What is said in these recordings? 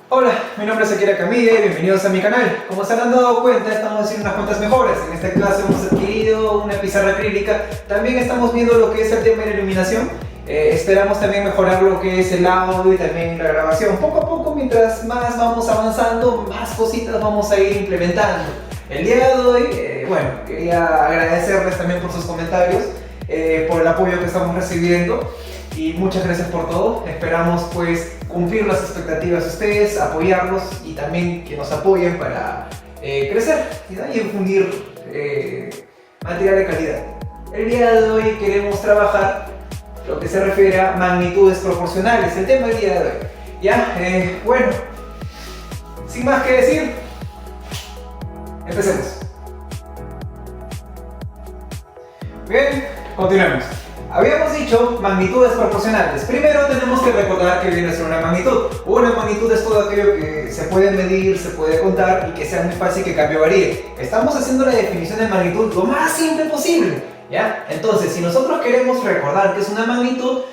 Hola, mi nombre es Akira Camille, bienvenidos a mi canal. Como se han dado cuenta, estamos haciendo unas cuantas mejoras. En este caso hemos adquirido una pizarra acrílica. También estamos viendo lo que es el tema de la iluminación. Esperamos también mejorar lo que es el audio y también la grabación. Poco a poco, mientras más vamos avanzando, más cositas vamos a ir implementando. El día de hoy, quería agradecerles también por sus comentarios, por el apoyo que estamos recibiendo. Y muchas gracias por todo. Esperamos pues cumplir las expectativas de ustedes, apoyarlos y también que nos apoyen para crecer y difundir material de calidad. El día de hoy queremos trabajar lo que se refiere a magnitudes proporcionales, el tema del día de hoy. Sin más que decir, empecemos. Bien, continuemos. Habíamos dicho magnitudes proporcionales. Primero tenemos que recordar que viene a ser una magnitud. Una magnitud es todo aquello que se puede medir, se puede contar y que sea muy fácil que cambie o varíe. Estamos haciendo la definición de magnitud lo más simple posible, ¿ya? Entonces, si nosotros queremos recordar que es una magnitud,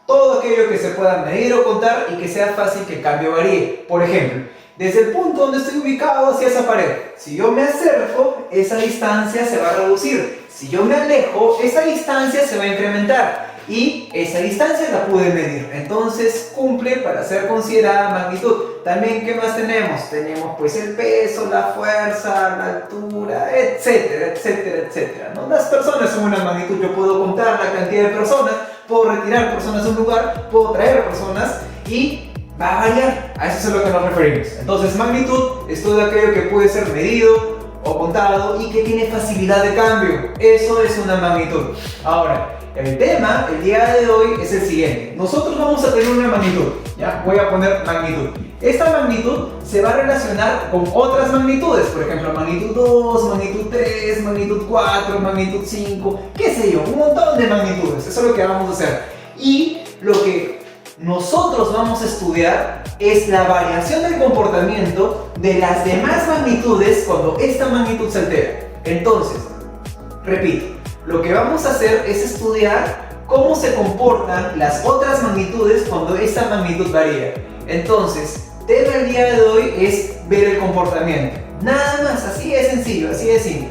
todo aquello que se pueda medir o contar y que sea fácil que cambie o varíe. Por ejemplo, desde el punto donde estoy ubicado hacia esa pared, si yo me acerco, esa distancia se va a reducir. Si yo me alejo, esa distancia se va a incrementar y esa distancia la pude medir. Entonces cumple para ser considerada magnitud. También, ¿qué más tenemos? Tenemos pues el peso, la fuerza, la altura, etcétera, etcétera, etcétera, ¿no? Las personas son una magnitud. Yo puedo contar la cantidad de personas, puedo retirar personas de un lugar, puedo traer personas y va a variar. A eso es a lo que nos referimos. Entonces magnitud es todo aquello que puede ser medido o contado y que tiene facilidad de cambio. Eso es una magnitud. Ahora, el tema el día de hoy es el siguiente. Nosotros vamos a tener una magnitud, ¿ya? Voy a poner magnitud. Esta magnitud se va a relacionar con otras magnitudes, por ejemplo, magnitud 2, magnitud 3, magnitud 4, magnitud 5, qué sé yo, un montón de magnitudes. Eso es lo que vamos a hacer. Y lo que nosotros vamos a estudiar es la variación del comportamiento de las demás magnitudes cuando esta magnitud se altera. Entonces, repito, lo que vamos a hacer es estudiar cómo se comportan las otras magnitudes cuando esta magnitud varía. Entonces, tema del día de hoy es ver el comportamiento. Nada más, así de sencillo, así de simple.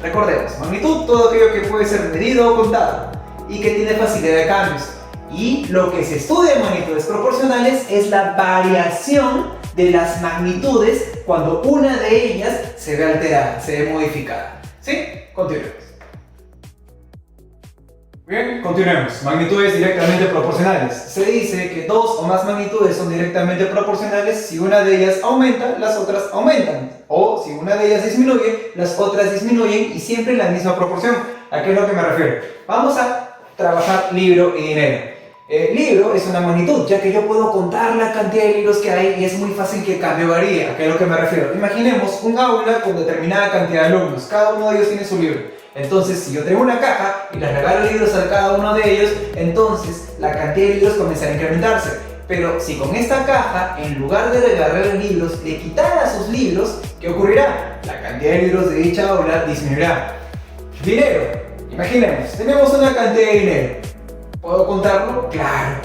Recordemos, magnitud, todo aquello que puede ser medido o contado y que tiene facilidad de cambios. Y lo que se estudia en magnitudes proporcionales es la variación de las magnitudes cuando una de ellas se ve alterada, se ve modificada. ¿Sí? Continuemos. Bien, continuemos. Magnitudes directamente proporcionales. Se dice que dos o más magnitudes son directamente proporcionales si una de ellas aumenta, las otras aumentan. O si una de ellas disminuye, las otras disminuyen y siempre en la misma proporción. ¿A qué es lo que me refiero? Vamos a trabajar libro y dinero. Libro es una magnitud, ya que yo puedo contar la cantidad de libros que hay y es muy fácil que cambie o varíe. ¿A qué es lo que me refiero? Imaginemos un aula con determinada cantidad de alumnos, cada uno de ellos tiene su libro. Entonces, si yo tengo una caja y les regalo libros a cada uno de ellos, entonces la cantidad de libros comienza a incrementarse. Pero si con esta caja, en lugar de regalar libros, le quitara sus libros, ¿qué ocurrirá? La cantidad de libros de dicha aula disminuirá. Dinero. Imaginemos, tenemos una cantidad de dinero. ¿Puedo contarlo? Claro.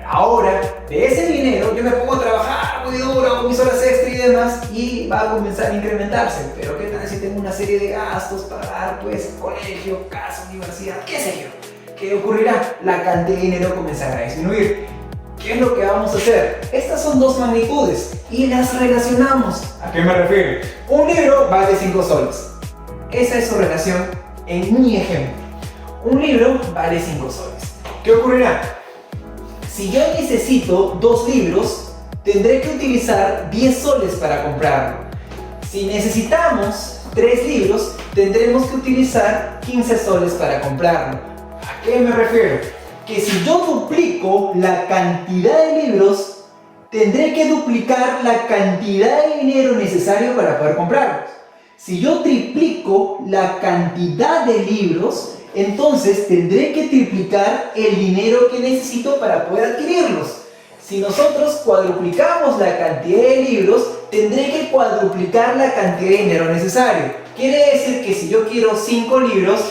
Ahora, de ese dinero yo me pongo a trabajar muy duro, con mis horas extra y demás, y va a comenzar a incrementarse. Pero ¿qué tal si tengo una serie de gastos para pagar, pues, colegio, casa, universidad, qué sé yo? ¿Qué ocurrirá? La cantidad de dinero comenzará a disminuir. ¿Qué es lo que vamos a hacer? Estas son dos magnitudes y las relacionamos. ¿A qué me refiero? Un libro vale 5 soles. Esa es su relación en mi ejemplo. Un libro vale 5 soles. ¿Qué ocurrirá? Si yo necesito 2 libros, tendré que utilizar 10 soles para comprarlo. Si necesitamos 3 libros, tendremos que utilizar 15 soles para comprarlo. ¿A qué me refiero? Que si yo duplico la cantidad de libros, tendré que duplicar la cantidad de dinero necesario para poder comprarlos. Si yo triplico la cantidad de libros, entonces tendré que triplicar el dinero que necesito para poder adquirirlos. Si nosotros cuadruplicamos la cantidad de libros, tendré que cuadruplicar la cantidad de dinero necesario. Quiere decir que si yo quiero 5 libros,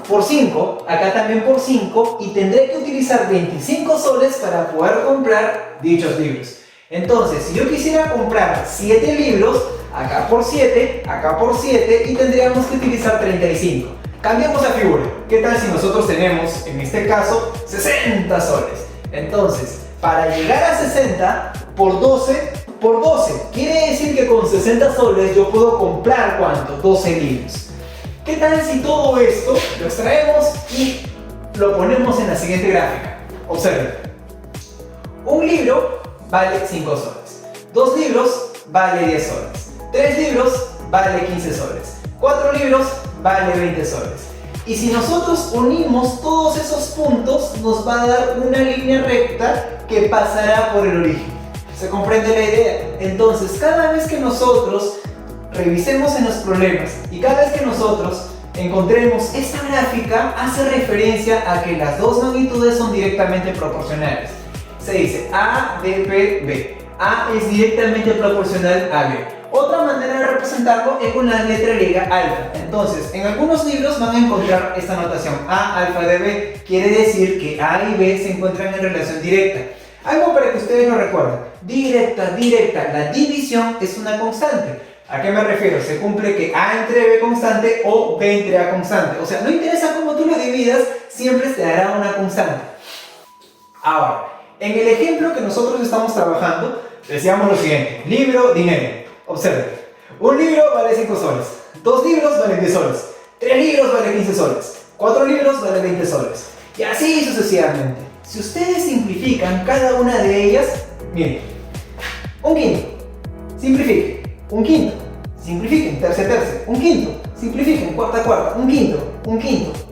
por 5, acá también por 5, y tendré que utilizar 25 soles para poder comprar dichos libros. Entonces, si yo quisiera comprar 7 libros, acá por 7 y tendríamos que utilizar 35. Cambiamos la figura. ¿Qué tal si nosotros tenemos, en este caso, 60 soles? Entonces, para llegar a 60 por 12, quiere decir que con 60 soles yo puedo comprar ¿cuánto? 12 libros. ¿Qué tal si todo esto lo extraemos y lo ponemos en la siguiente gráfica? Observen. Un libro vale 5 soles. 2 libros vale 10 soles. 3 libros vale 15 soles. 4 libros vale 20 soles. Y si nosotros unimos todos esos puntos, nos va a dar una línea recta que pasará por el origen. ¿Se comprende la idea? Entonces, cada vez que nosotros revisemos en los problemas y cada vez que nosotros encontremos esta gráfica, hace referencia a que las dos magnitudes son directamente proporcionales. Se dice A, B, B, B. A es directamente proporcional a B. Otra manera de representarlo es con la letra griega alfa. Entonces, en algunos libros van a encontrar esta notación A alfa de B. Quiere decir que A y B se encuentran en relación directa. Algo para que ustedes lo recuerden. Directa. La división es una constante. ¿A qué me refiero? Se cumple que A entre B constante o B entre A constante. O sea, no interesa cómo tú lo dividas, siempre te dará una constante. Ahora, en el ejemplo que nosotros estamos trabajando, decíamos lo siguiente. Libro, dinero. Observen. Un libro vale 5 soles. 2 libros valen 10 soles. 3 libros valen 15 soles. 4 libros valen 20 soles. Y así sucesivamente. Si ustedes simplifican cada una de ellas, miren. Un quinto. Simplifiquen. Un quinto. Simplifiquen. Tercio. Un quinto. Simplifiquen. Cuarta. Un quinto.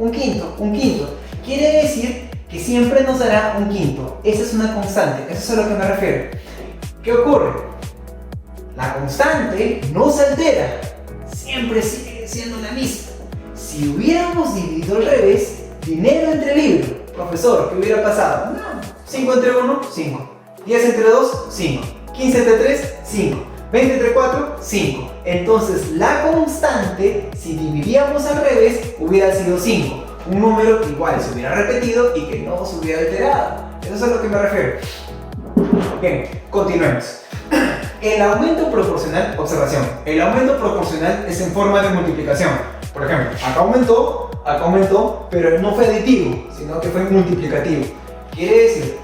Quiere decir que siempre nos dará un quinto. Esa es una constante. Eso es a lo que me refiero. ¿Qué ocurre? La constante no se altera. Siempre sigue siendo la misma. Si hubiéramos dividido al revés, dinero entre libro. Profesor, ¿qué hubiera pasado? No. 5 entre 1, 5. 10 entre 2, 5. 15 entre 3, 5. 20 entre 4, 5. Entonces la constante, si dividíamos al revés, hubiera sido 5. Un número que igual se hubiera repetido y que no se hubiera alterado. Eso es a lo que me refiero. Bien, continuemos. El aumento proporcional, observación, el aumento proporcional es en forma de multiplicación. Por ejemplo, acá aumentó, pero no fue aditivo, sino que fue multiplicativo. Quiere decir,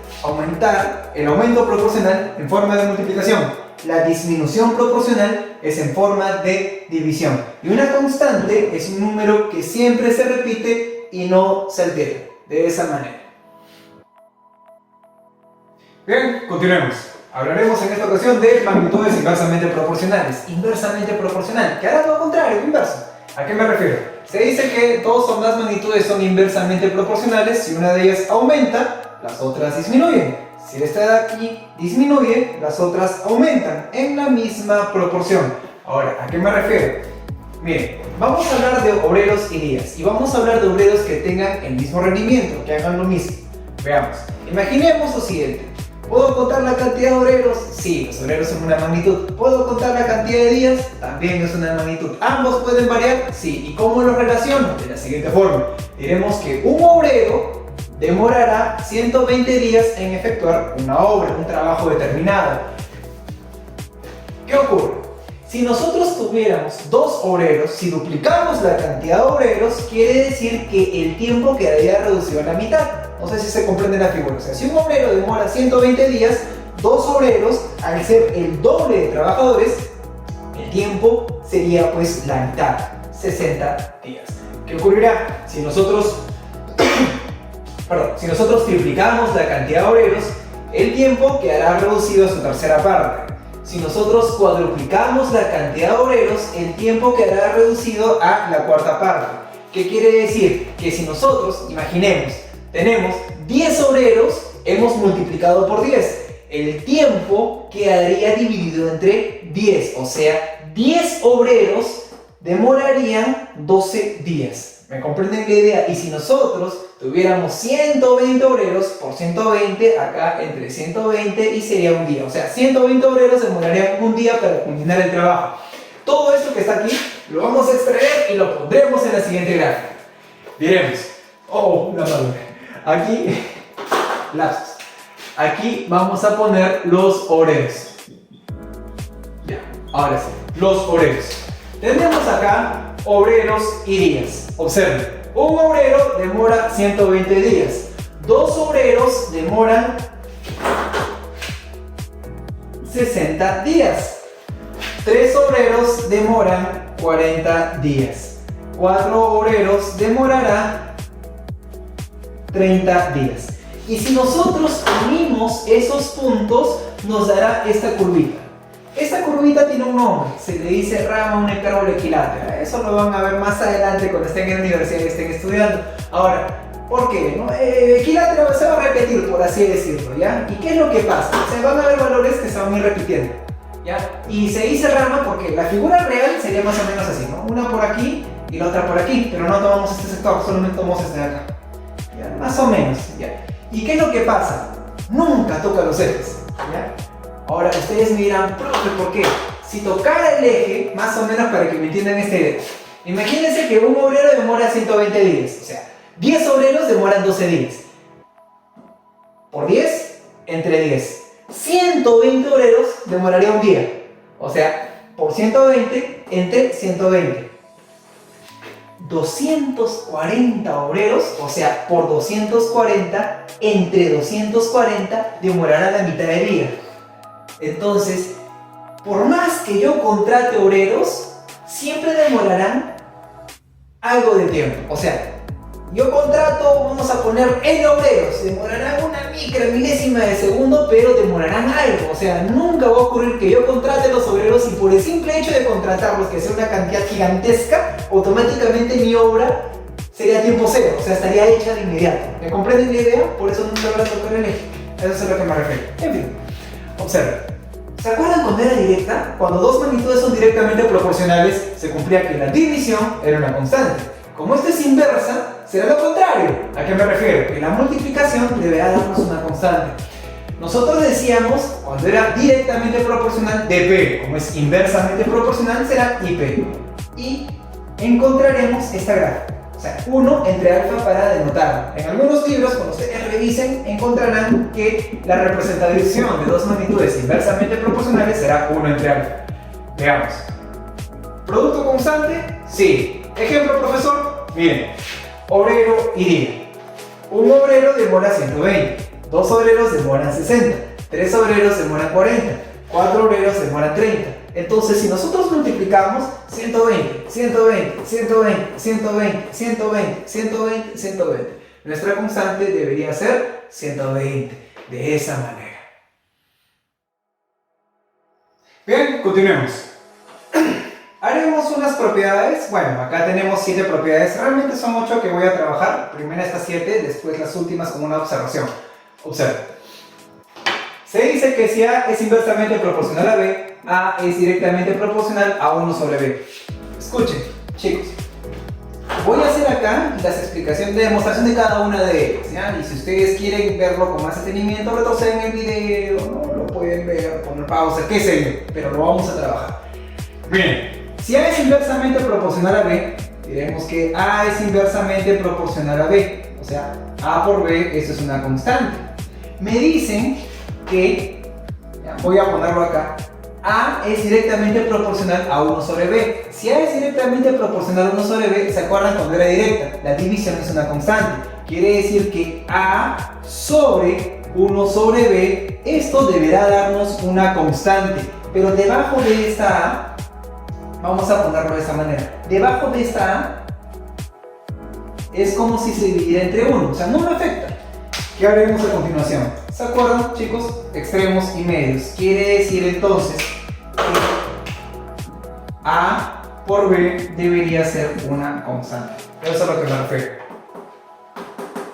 el aumento proporcional en forma de multiplicación. La disminución proporcional es en forma de división. Y una constante es un número que siempre se repite y no se altera. De esa manera. Bien, continuemos. Hablaremos en esta ocasión de magnitudes inversamente proporcionales. Inversamente proporcional, que hará lo contrario, inverso. ¿A qué me refiero? Se dice que dos o más magnitudes son inversamente proporcionales si una de ellas aumenta, las otras disminuyen. Si esta de aquí disminuye, las otras aumentan en la misma proporción. Ahora, ¿a qué me refiero? Miren, vamos a hablar de obreros y días. Y vamos a hablar de obreros que tengan el mismo rendimiento, que hagan lo mismo. Veamos. Imaginemos lo siguiente. ¿Puedo contar la cantidad de obreros? Sí, los obreros son una magnitud. ¿Puedo contar la cantidad de días? También es una magnitud. ¿Ambos pueden variar? Sí. ¿Y cómo los relaciono? De la siguiente forma. Diremos que un obrero demorará 120 días en efectuar una obra, un trabajo determinado. ¿Qué ocurre? Si nosotros tuviéramos dos obreros, si duplicamos la cantidad de obreros, quiere decir que el tiempo quedaría reducido a la mitad. No sé si se comprende la figura. O sea, si un obrero demora 120 días, dos obreros, al ser el doble de trabajadores, el tiempo sería pues la mitad, 60 días. ¿Qué ocurrirá? Si nosotros triplicamos la cantidad de obreros, el tiempo quedará reducido a su tercera parte. Si nosotros cuadruplicamos la cantidad de obreros, el tiempo quedará reducido a la cuarta parte. ¿Qué quiere decir? Que si nosotros, imaginemos, tenemos 10 obreros, hemos multiplicado por 10. El tiempo quedaría dividido entre 10, o sea, 10 obreros demorarían 12 días. ¿Me comprenden la idea? Y si nosotros tuviéramos 120 obreros por 120, acá entre 120 y sería un día. O sea, 120 obreros demorarían un día para culminar el trabajo. Todo esto que está aquí lo vamos a extraer y lo pondremos en la siguiente gráfica. Diremos, oh, una madura. Aquí, lapsos. Aquí vamos a poner los obreros. Ya, ahora sí, los obreros. Tenemos acá obreros y días. Observen, un obrero demora 120 días. Dos obreros demoran 60 días. Tres obreros demoran 40 días. Cuatro obreros demorarán 30 días. Y si nosotros unimos esos puntos, nos dará esta curvita. Esta curvita tiene un nombre, se le dice rama una hipérbola equilátera. Eso lo van a ver más adelante cuando estén en la universidad y estén estudiando. Ahora, ¿por qué? ¿No? Equilátero se va a repetir, por así decirlo, ¿ya? ¿Y qué es lo que pasa? Se van a ver valores que se van a ir repitiendo, ¿ya? Y se dice rama porque la figura real sería más o menos así, ¿no? Una por aquí y la otra por aquí, pero no tomamos este sector, solamente tomamos este de acá. ¿Ya? Más o menos, ¿ya? ¿Y qué es lo que pasa? Nunca toca los ejes, ¿ya? Ahora ustedes me dirán, profe, ¿por qué? Si tocara el eje, más o menos para que me entiendan esta idea. Imagínense que un obrero demora 120 días, o sea, 10 obreros demoran 12 días. Por 10, entre 10. 120 obreros demoraría un día. O sea, por 120, entre 120. 240 obreros, o sea, por 240, entre 240, demorará la mitad de día. Entonces, por más que yo contrate obreros, siempre demorarán algo de tiempo. O sea, yo contrato, vamos a poner N obreros, demorarán una milésima de segundo, pero demorarán algo. O sea, nunca va a ocurrir que yo contrate los obreros y por el simple hecho de contratarlos, que sea una cantidad gigantesca, automáticamente mi obra sería tiempo cero, o sea, estaría hecha de inmediato. ¿Me comprenden la idea? Por eso nunca van a tocar el eje. Eso es a lo que me refiero. En fin, observen. ¿Se acuerdan cuando era directa? Cuando dos magnitudes son directamente proporcionales, se cumplía que la división era una constante. Como esta es inversa, será lo contrario. ¿A qué me refiero? Que la multiplicación deberá darnos una constante. Nosotros decíamos, cuando era directamente proporcional, dp, como es inversamente proporcional, será ip. Y encontraremos esta gráfica. O sea, 1 entre alfa para denotarlo. En algunos libros, cuando ustedes revisen, encontrarán que la representación de dos magnitudes inversamente proporcionales será 1 entre alfa. Veamos. ¿Producto constante? Sí. Ejemplo, profesor. Bien. Obrero y día. Un obrero demora 120. Dos obreros demoran 60. Tres obreros demoran 40. Cuatro obreros demoran 30. Entonces, si nosotros multiplicamos 120, 120, 120, 120, 120, 120, 120, nuestra constante debería ser 120, de esa manera. Bien, continuemos. Haremos unas propiedades. Bueno, acá tenemos 7 propiedades. Realmente son 8 que voy a trabajar. Primero estas 7, después las últimas como una observación. Observen. Se dice que si A es inversamente proporcional a B, A es directamente proporcional a 1 sobre B. Escuchen, chicos. Voy a hacer acá las explicaciones de demostración de cada una de ellas, ¿ya? Y si ustedes quieren verlo con más detenimiento, retroceden el video, ¿no? Lo pueden ver, poner pausa, qué sé yo, pero lo vamos a trabajar. Bien, si A es inversamente proporcional a B, diremos que A es inversamente proporcional a B. O sea, A por B, eso es una constante. Me dicen que, ya, voy a ponerlo acá, A es directamente proporcional a 1 sobre B. Si A es directamente proporcional a 1 sobre B, ¿se acuerdan cuando era directa? La división es una constante. Quiere decir que A sobre 1 sobre B, esto deberá darnos una constante. Pero debajo de esta A, vamos a ponerlo de esta manera. Debajo de esta A, es como si se dividiera entre 1, o sea, no me afecta. ¿Qué haremos a continuación? ¿Se acuerdan, chicos? Extremos y medios. Quiere decir entonces que A por B debería ser una constante. Eso es a lo que me refiero.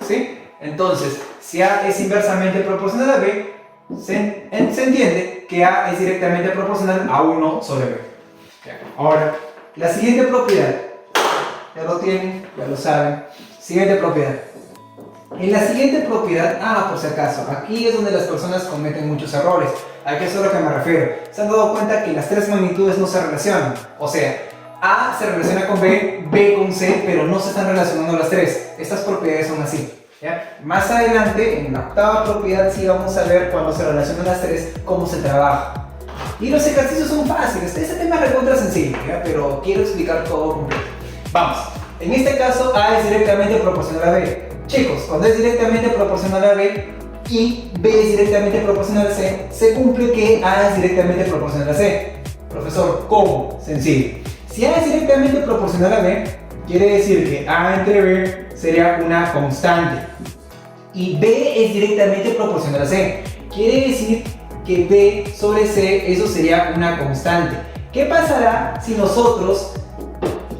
¿Sí? Entonces, si A es inversamente proporcional a B, se entiende que A es directamente proporcional a 1 sobre B. Ahora, la siguiente propiedad. Ya lo tienen, ya lo saben. Siguiente propiedad. En la siguiente propiedad, por si acaso, aquí es donde las personas cometen muchos errores. ¿A qué es a lo que me refiero? Se han dado cuenta que las tres magnitudes no se relacionan. O sea, A se relaciona con B, B con C, pero no se están relacionando las tres. Estas propiedades son así. ¿Ya? Más adelante, en la octava propiedad, sí vamos a ver cuando se relacionan las tres, cómo se trabaja. Y los ejercicios son fáciles, este tema es recontra sencillo, ¿ya? Pero quiero explicar todo completo. Vamos, en este caso A es directamente proporcional a B. Chicos, cuando es directamente proporcional a B y B es directamente proporcional a C, se cumple que A es directamente proporcional a C. Profesor, ¿cómo? Sencillo. Si A es directamente proporcional a B, quiere decir que A entre B sería una constante. Y B es directamente proporcional a C. Quiere decir que B sobre C, eso sería una constante. ¿Qué pasará si nosotros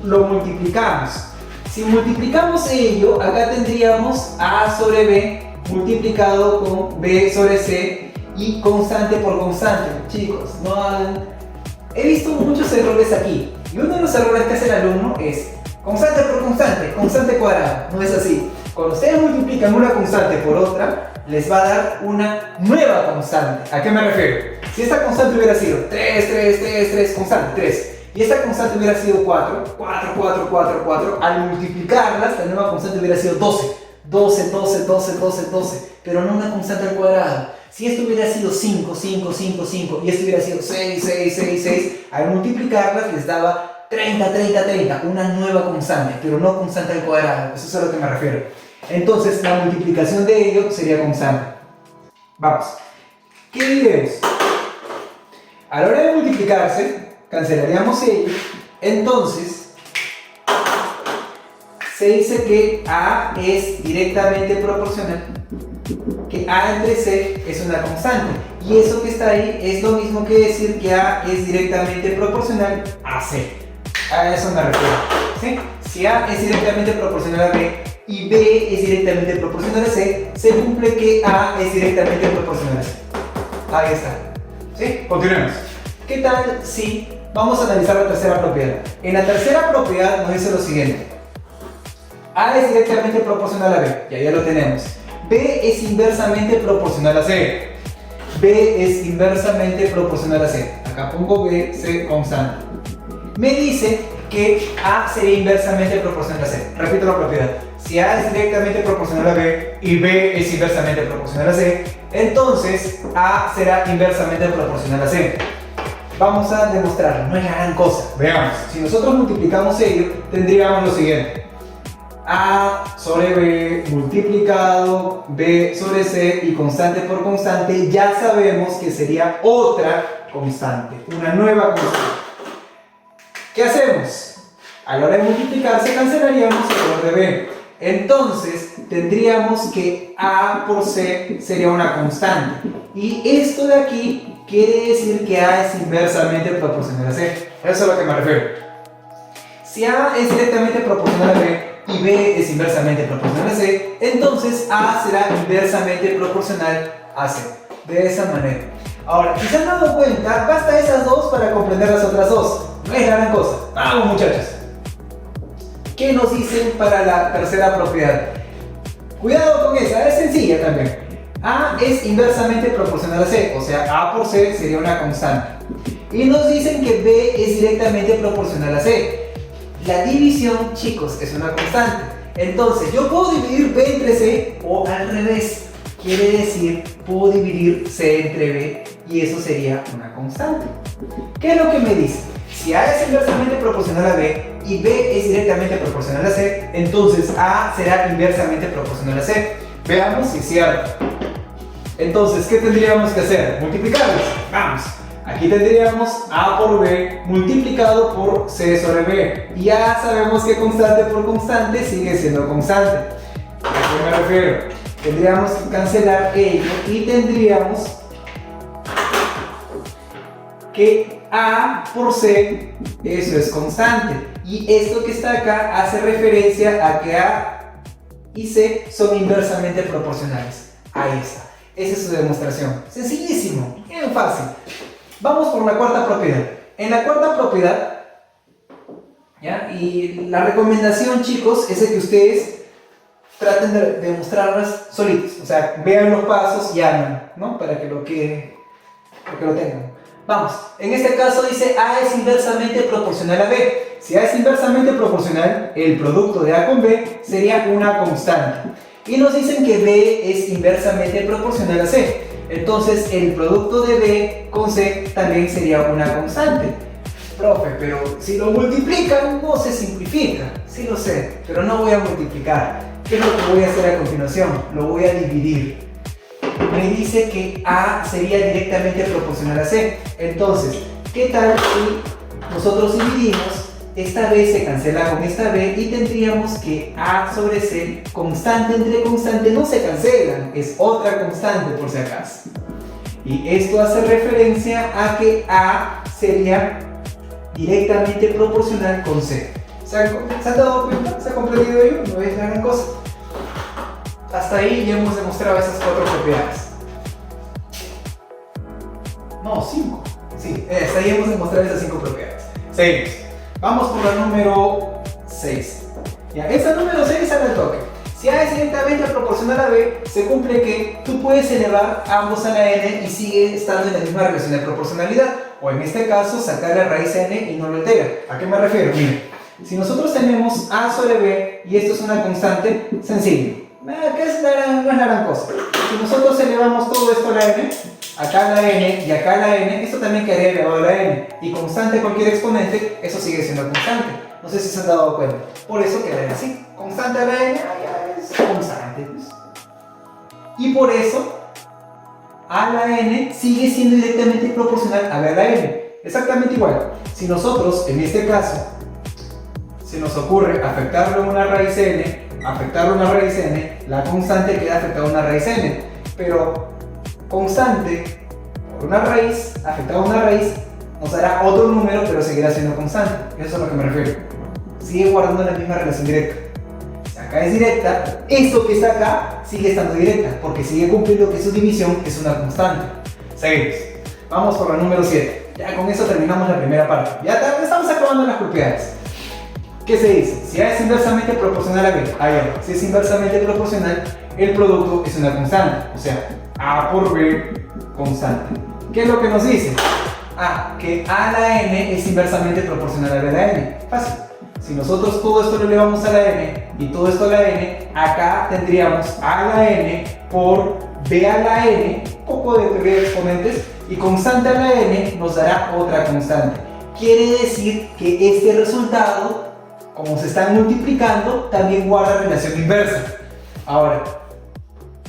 lo multiplicamos? Si multiplicamos ello, acá tendríamos A sobre B multiplicado con B sobre C y constante por constante. Chicos, no hagan... He visto muchos errores aquí. Y uno de los errores que hace el alumno es constante por constante, constante cuadrada. No es así. Cuando ustedes multiplican una constante por otra, les va a dar una nueva constante. ¿A qué me refiero? Si esta constante hubiera sido 3, constante, 3. Y esta constante hubiera sido 4, al multiplicarlas, la nueva constante hubiera sido 12, pero no una constante al cuadrado. Si esto hubiera sido 5, y esto hubiera sido 6, al multiplicarlas les daba 30, una nueva constante, pero no constante al cuadrado, eso es a lo que me refiero. Entonces, la multiplicación de ello sería constante. Vamos, ¿qué diremos? A la hora de multiplicarse, cancelaríamos ello, entonces se dice que A es directamente proporcional, que A entre C es una constante, y eso que está ahí es lo mismo que decir que A es directamente proporcional a C. A eso me refiero, ¿sí? Si A es directamente proporcional a B y B es directamente proporcional a C, se cumple que A es directamente proporcional a C. Ahí está, ¿sí? Continuemos. ¿Qué tal si vamos a analizar la tercera propiedad? En la tercera propiedad nos dice lo siguiente: A es directamente proporcional a B, y ahí ya lo tenemos. B es inversamente proporcional a C. B es inversamente proporcional a C. Acá pongo B, C constante. Me dice que A sería inversamente proporcional a C. Repito la propiedad. Si A es directamente proporcional a B y B es inversamente proporcional a C, entonces A será inversamente proporcional a C. Vamos a demostrarlo, no es la gran cosa. Veamos, si nosotros multiplicamos ello, tendríamos lo siguiente: A sobre B multiplicado B sobre C y constante por constante, ya sabemos que sería otra constante, una nueva constante. ¿Qué hacemos? A la hora de multiplicarse cancelaríamos el valor de B. Entonces tendríamos que A por C sería una constante. Y esto de aquí quiere decir que A es inversamente proporcional a C. Eso es a lo que me refiero. Si A es directamente proporcional a B y B es inversamente proporcional a C, entonces A será inversamente proporcional a C. De esa manera. Ahora, si se han dado cuenta, basta esas dos para comprender las otras dos. No es la gran cosa. Vamos, muchachos. ¿Qué nos dicen para la tercera propiedad? Cuidado con esa, es sencilla también. A es inversamente proporcional a C, o sea, A por C sería una constante. Y nos dicen que B es directamente proporcional a C. La división, chicos, es una constante. Entonces, yo puedo dividir B entre C o al revés. Quiere decir, puedo dividir C entre B y eso sería una constante. ¿Qué es lo que me dice? Si A es inversamente proporcional a B y B es directamente proporcional a C, entonces A será inversamente proporcional a C. Veamos si es cierto. Entonces, ¿qué tendríamos que hacer? Multiplicarlos. Vamos. Aquí tendríamos A por B multiplicado por C sobre B. Y ya sabemos que constante por constante sigue siendo constante. ¿A qué me refiero? Tendríamos que cancelar ello y tendríamos que A por C, eso es constante. Y esto que está acá hace referencia a que A y C son inversamente proporcionales. Ahí está. Esa es su demostración. Sencillísimo, bien fácil. Vamos por la cuarta propiedad. En la cuarta propiedad, ¿ya? Y la recomendación, chicos, es de que ustedes traten de demostrarlas solitos. O sea, vean los pasos y hagan, ¿no? Para que lo tengan. Vamos, en este caso dice A es inversamente proporcional a B. Si A es inversamente proporcional, el producto de A con B sería una constante. Y nos dicen que B es inversamente proporcional a C. Entonces el producto de B con C también sería una constante. Profe, pero si lo multiplican no se simplifica. Sí lo sé, pero no voy a multiplicar. ¿Qué es lo que voy a hacer a continuación? Lo voy a dividir. Me dice que A sería directamente proporcional a C. Entonces, ¿qué tal si nosotros dividimos? Esta B se cancela con esta B y tendríamos que A sobre C, constante entre constante, no se cancelan, es otra constante por si acaso. Y esto hace referencia a que A sería directamente proporcional con C. ¿Se han dado cuenta? ¿Se ha comprendido ello? No es la gran cosa. Hasta ahí ya hemos demostrado esas 4 propiedades. No, 5. Sí, hasta ahí hemos demostrado esas 5 propiedades. Seguimos. Vamos por la número 6. Ya, esa número 6 sale al toque. Si A es directamente proporcional a B, se cumple que tú puedes elevar ambos a la n y sigue estando en la misma relación de proporcionalidad. O en este caso, sacar la raíz n y no lo altera. ¿A qué me refiero? Miren, si nosotros tenemos A sobre B y esto es una constante, sencillo. ¿Qué es no es la gran cosa? Si nosotros elevamos todo esto a la n, acá la n y acá la n, esto también quedaría elevado a la n. Y constante cualquier exponente, eso sigue siendo constante. No sé si se han dado cuenta. Por eso quedaría así. Constante a la n, ya es constante. Y por eso, a la n sigue siendo directamente proporcional a b a la n. Exactamente igual. Si nosotros, en este caso, se nos ocurre afectarle una raíz n, la constante queda afectada a una raíz n. Pero constante por una raíz, afectada a una raíz, nos dará otro número, pero seguirá siendo constante. Eso es a lo que me refiero. Sigue guardando la misma relación directa. Si acá es directa, esto que está acá sigue estando directa, porque sigue cumpliendo que su división es una constante. Seguimos. Vamos por la número 7. Ya con eso terminamos la primera parte. Ya estamos acabando las propiedades. ¿Qué se dice? Si A es inversamente proporcional a B, si es inversamente proporcional, el producto es una constante. O sea, A por B, constante. ¿Qué es lo que nos dice? Que A a la n es inversamente proporcional a B a la n. Fácil. Si nosotros todo esto lo elevamos a la n y todo esto a la n, acá tendríamos A a la n por B a la n, un poco de teoría de exponentes, y constante a la n nos dará otra constante. Quiere decir que este resultado, como se están multiplicando, también guarda relación inversa. Ahora,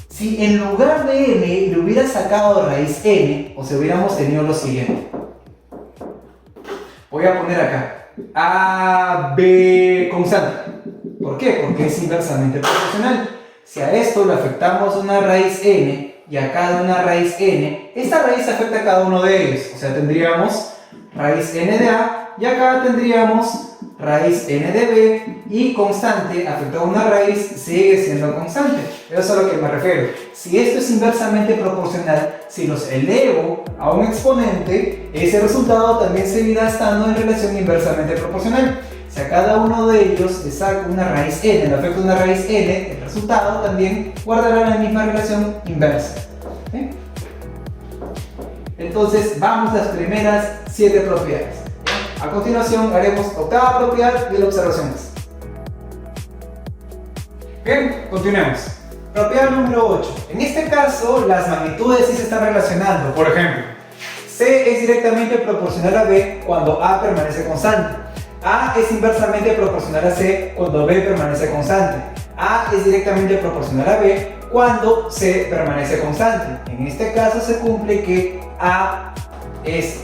si en lugar de n le hubiera sacado raíz n, o sea, hubiéramos tenido lo siguiente. Voy a poner acá a, b constante. ¿Por qué? Porque es inversamente proporcional. Si a esto le afectamos una raíz n y a cada una raíz n, esta raíz afecta a cada uno de ellos. O sea, tendríamos raíz n de a y acá tendríamos raíz n de b, y constante afectado a una raíz sigue siendo constante. Eso es a lo que me refiero. Si esto es inversamente proporcional, si los elevo a un exponente, ese resultado también seguirá estando en relación inversamente proporcional. Si a cada uno de ellos le saco una raíz n, le afecto una raíz n, el resultado también guardará la misma relación inversa. ¿Sí? Entonces vamos a las primeras 7 propiedades. A continuación haremos octava propiedad y la observación más. Bien, continuemos. Propiedad número 8. En este caso, las magnitudes sí se están relacionando. Por ejemplo, C es directamente proporcional a B cuando A permanece constante. A es inversamente proporcional a C cuando B permanece constante. A es directamente proporcional a B cuando C permanece constante. En este caso se cumple que A es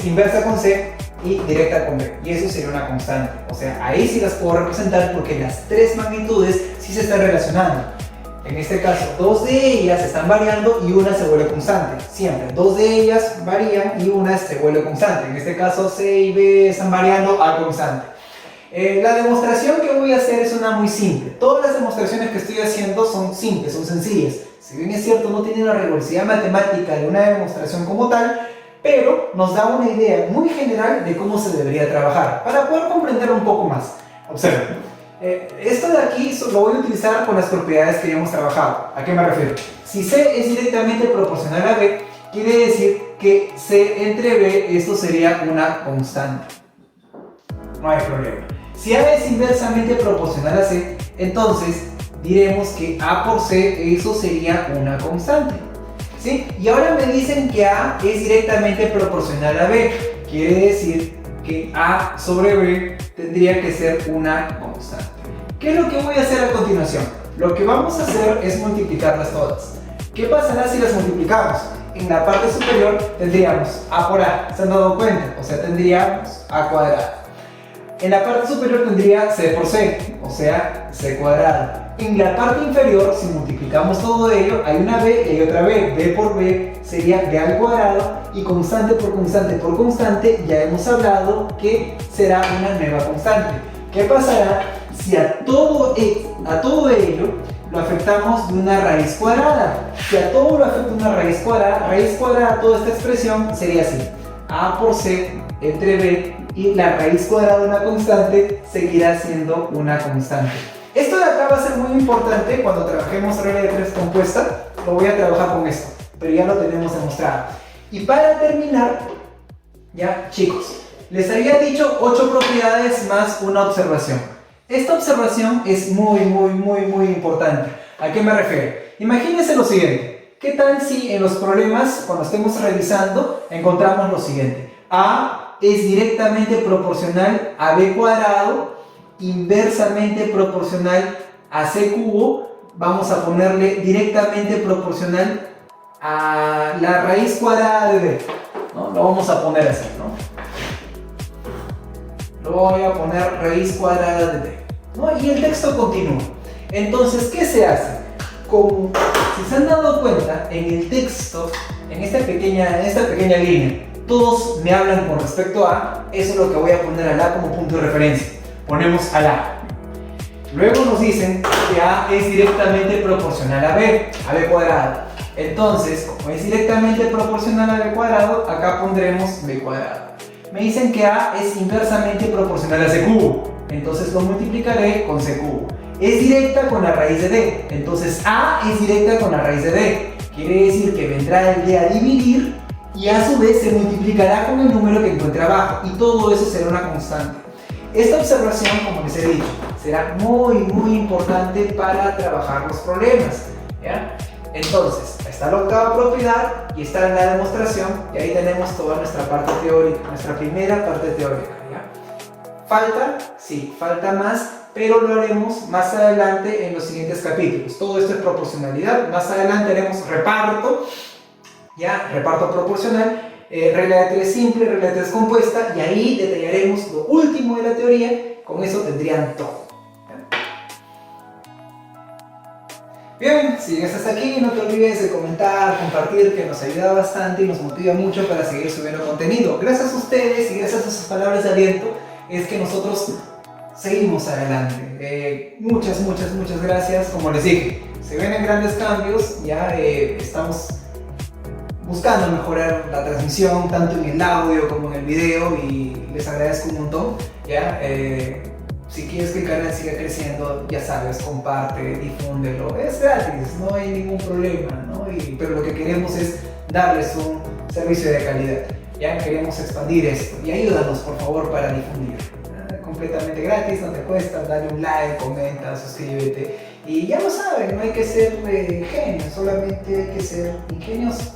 inversa con C y directa con B, y eso sería una constante. O sea, ahí sí las puedo representar porque las 3 magnitudes sí se están relacionando. En este caso, 2 de ellas están variando y una se vuelve constante. Siempre, 2 de ellas varían y una se vuelve constante. En este caso, C y B están variando a constante. La demostración que voy a hacer es una muy simple. Todas las demostraciones que estoy haciendo son simples, son sencillas. Si bien es cierto, no tienen la rigurosidad matemática de una demostración como tal, pero nos da una idea muy general de cómo se debería trabajar, para poder comprender un poco más. Observen, esto de aquí lo voy a utilizar con las propiedades que ya hemos trabajado. ¿A qué me refiero? Si C es directamente proporcional a B, quiere decir que C entre B, esto sería una constante. No hay problema. Si A es inversamente proporcional a C, Entonces diremos que A por C, eso sería una constante, ¿sí? Y ahora me dicen que A es directamente proporcional a B. Quiere decir que A sobre B tendría que ser una constante. ¿Qué es lo que voy a hacer a continuación? Lo que vamos a hacer es multiplicarlas todas. ¿Qué pasará si las multiplicamos? En la parte superior tendríamos A por A, ¿se han dado cuenta? O sea, tendríamos A cuadrado. En la parte superior tendría C por C, o sea, C cuadrado. En la parte inferior, si multiplicamos todo ello, hay una B y hay otra B. B por B sería B al cuadrado, y constante por constante por constante, ya hemos hablado que será una nueva constante. ¿Qué pasará si a todo ello lo afectamos de una raíz cuadrada? Si a todo lo afecta una raíz cuadrada, toda esta expresión sería así: A por C entre B, y la raíz cuadrada de una constante seguirá siendo una constante. Esto de acá va a ser muy importante cuando trabajemos regla de tres compuesta. Lo voy a trabajar con esto, pero ya lo tenemos demostrado. Y para terminar, ya chicos, les había dicho 8 propiedades más una observación. Esta observación es muy importante. ¿A qué me refiero? Imagínense lo siguiente. ¿Qué tal si en los problemas, cuando estemos revisando, encontramos lo siguiente? A es directamente proporcional a B cuadrado, inversamente proporcional a C cubo, vamos a ponerle directamente proporcional a la raíz cuadrada de B, ¿no? Lo vamos a poner así, ¿no? Lo voy a poner raíz cuadrada de B, ¿no? Y el texto continúa. Entonces, ¿qué se hace? Si se han dado cuenta, en el texto, en esta pequeña línea, todos me hablan con respecto a, eso es lo que voy a poner al A como punto de referencia. Ponemos al A. Luego nos dicen que A es directamente proporcional a B cuadrado. Entonces, como es directamente proporcional a B cuadrado, acá pondremos B cuadrado. Me dicen que A es inversamente proporcional a C cubo. Entonces lo multiplicaré con C cubo. Es directa con la raíz de D. Entonces A es directa con la raíz de D. Quiere decir que vendrá el D a dividir y a su vez se multiplicará con el número que encuentre abajo. Y todo eso será una constante. Esta observación, como les he dicho, será muy importante para trabajar los problemas, ¿ya? Entonces, está la octava propiedad y está la demostración, y ahí tenemos toda nuestra parte teórica, nuestra primera parte teórica, ¿ya? ¿Falta? Sí, falta más, pero lo haremos más adelante en los siguientes capítulos. Todo esto es proporcionalidad, más adelante haremos reparto, ¿ya? Reparto proporcional. Regla de tres simple, regla de tres compuesta, y ahí detallaremos lo último de la teoría. Con eso tendrían todo. Bien, si llegas hasta aquí, no te olvides de comentar, compartir, que nos ayuda bastante y nos motiva mucho para seguir subiendo contenido. Gracias a ustedes y gracias a sus palabras de aliento es que nosotros seguimos adelante. Muchas gracias. Como les dije, se vienen grandes cambios, ya estamos buscando mejorar la transmisión tanto en el audio como en el video, y les agradezco un montón, ¿ya? Si quieres que el canal siga creciendo, ya sabes, comparte, difúndelo, es gratis, no hay ningún problema, ¿no? Pero lo que queremos es darles un servicio de calidad, ¿ya? Queremos expandir esto, y ayúdanos por favor para difundir, completamente gratis, no te cuesta, dale un like, comenta, suscríbete, y ya lo saben, no hay que ser genios, solamente hay que ser ingeniosos.